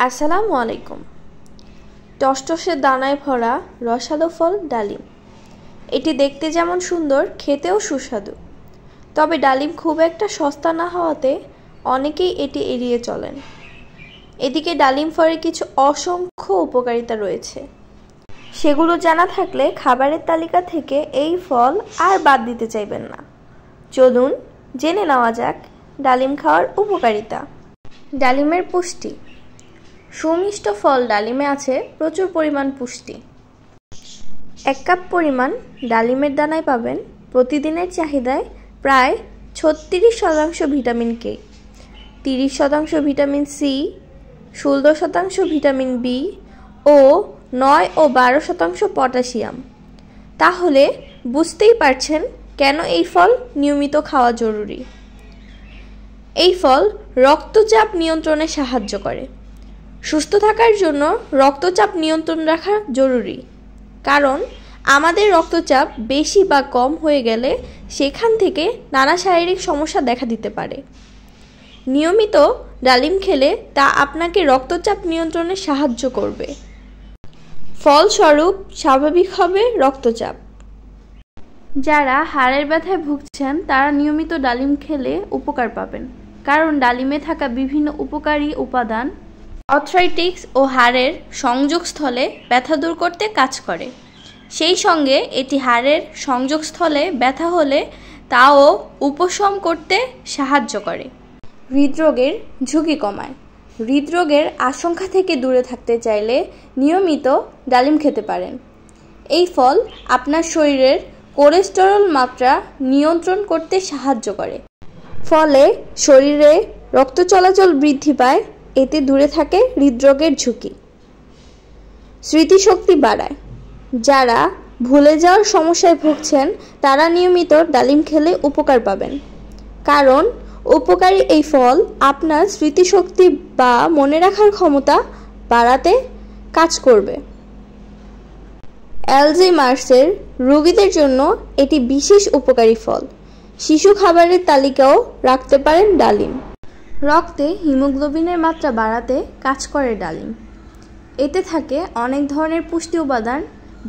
আসসালামু আলাইকুম। টসটসে দানায় ভরা রসালো ফল ডালিম। এটি দেখতে যেমন সুন্দর, খেতেও সুস্বাদু। তবে ডালিম খুব একটা সস্তা না হওয়াতে অনেকেই এটি এড়িয়ে চলেন। এদিকে ডালিম ফলের কিছু অসংখ্য উপকারিতা রয়েছে, সেগুলো জানা থাকলে খাবারের তালিকা থেকে এই ফল আর বাদ দিতে চাইবেন না। চলুন জেনে নেওয়া যাক ডালিম খাওয়ার উপকারিতা। ডালিমের পুষ্টি। সুমিষ্ট ফল ডালিমে আছে প্রচুর পরিমাণ পুষ্টি। 1 কাপ পরিমাণ ডালিমের দানায় পাবেন প্রতিদিনের চাহিদায় প্রায় 36% vitamin K, 30% vitamin C, 16% vitamin B ও 9 ও 12% পটাশিয়াম। তাহলে বুঝতেই পারছেন কেন এই ফল নিয়মিত খাওয়া জরুরি। এই ফল রক্তচাপ নিয়ন্ত্রণে সাহায্য করে। সুস্থ থাকার জন্য রক্তচাপ নিয়ন্ত্রণ রাখা জরুরি, কারণ আমাদের রক্তচাপ বেশি বা কম হয়ে গেলে সেখান থেকে নানা শারীরিক সমস্যা দেখা দিতে পারে। নিয়মিত ডালিম খেলে তা আপনাকে রক্তচাপ নিয়ন্ত্রণে সাহায্য করবে। ফলস্বরূপ স্বাভাবিক হবে রক্তচাপ। যারা হাড়ের ব্যথায় ভুগছেন তারা নিয়মিত ডালিম খেলে উপকার পাবেন, কারণ ডালিমে থাকা বিভিন্ন উপকারী উপাদান আর্থ্রাইটিস ও হাড়ের সংযোগস্থলে ব্যথা দূর করতে কাজ করে। সেই সঙ্গে এটি হাড়ের সংযোগস্থলে ব্যথা হলে তাও উপশম করতে সাহায্য করে। হৃদরোগের ঝুঁকি কমায়। হৃদরোগের আশঙ্কা থেকে দূরে থাকতে চাইলে নিয়মিত ডালিম খেতে পারেন। এই ফল আপনার শরীরের কোলেস্টেরল মাত্রা নিয়ন্ত্রণ করতে সাহায্য করে, ফলে শরীরে রক্ত চলাচল বৃদ্ধি পায়। এতে দূরে থাকে হৃদরোগের ঝুঁকি। স্মৃতিশক্তি বাড়ায়। যারা ভুলে যাওয়ার সমস্যায় ভুগছেন তারা নিয়মিত ডালিম খেলে উপকার পাবেন, কারণ উপকারী এই ফল আপনার স্মৃতিশক্তি বা মনে রাখার ক্ষমতা বাড়াতে কাজ করবে। অ্যালজাইমার্সের রোগীদের জন্য এটি বিশেষ উপকারী ফল। শিশু খাবারের তালিকাও রাখতে পারেন ডালিম। রক্তে হিমোগ্লোবিনের মাত্রা বাড়াতে কাজ করে ডালিম। এতে থাকে অনেক ধরনের পুষ্টি উপাদান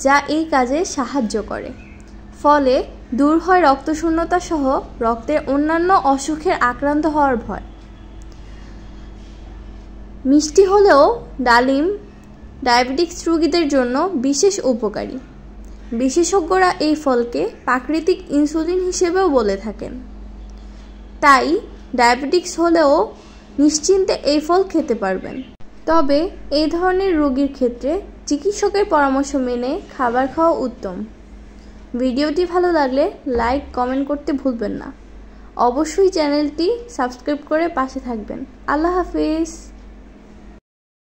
যা এই কাজে সাহায্য করে। ফলে দূর হয় রক্তশূন্যতা সহ রক্তের অন্যান্য অসুখের আক্রান্ত হওয়ার ভয়। মিষ্টি হলেও ডালিম ডায়াবেটিস রোগীদের জন্য বিশেষ উপকারী। বিশেষজ্ঞরা এই ফলকে প্রাকৃতিক ইনসুলিন হিসেবেও বলে থাকেন। তাই ডায়াবেটিস হলেও নিশ্চিন্তে এই ফল খেতে পারবেন। তবে এই ধরনের রোগীর ক্ষেত্রে চিকিৎসকের পরামর্শ মেনে খাবার খাওয়া উত্তম। ভিডিওটি ভালো লাগলে লাইক, কমেন্ট করতে ভুলবেন না। অবশ্যই চ্যানেলটি সাবস্ক্রাইব করে পাশে থাকবেন। আল্লাহ হাফেজ।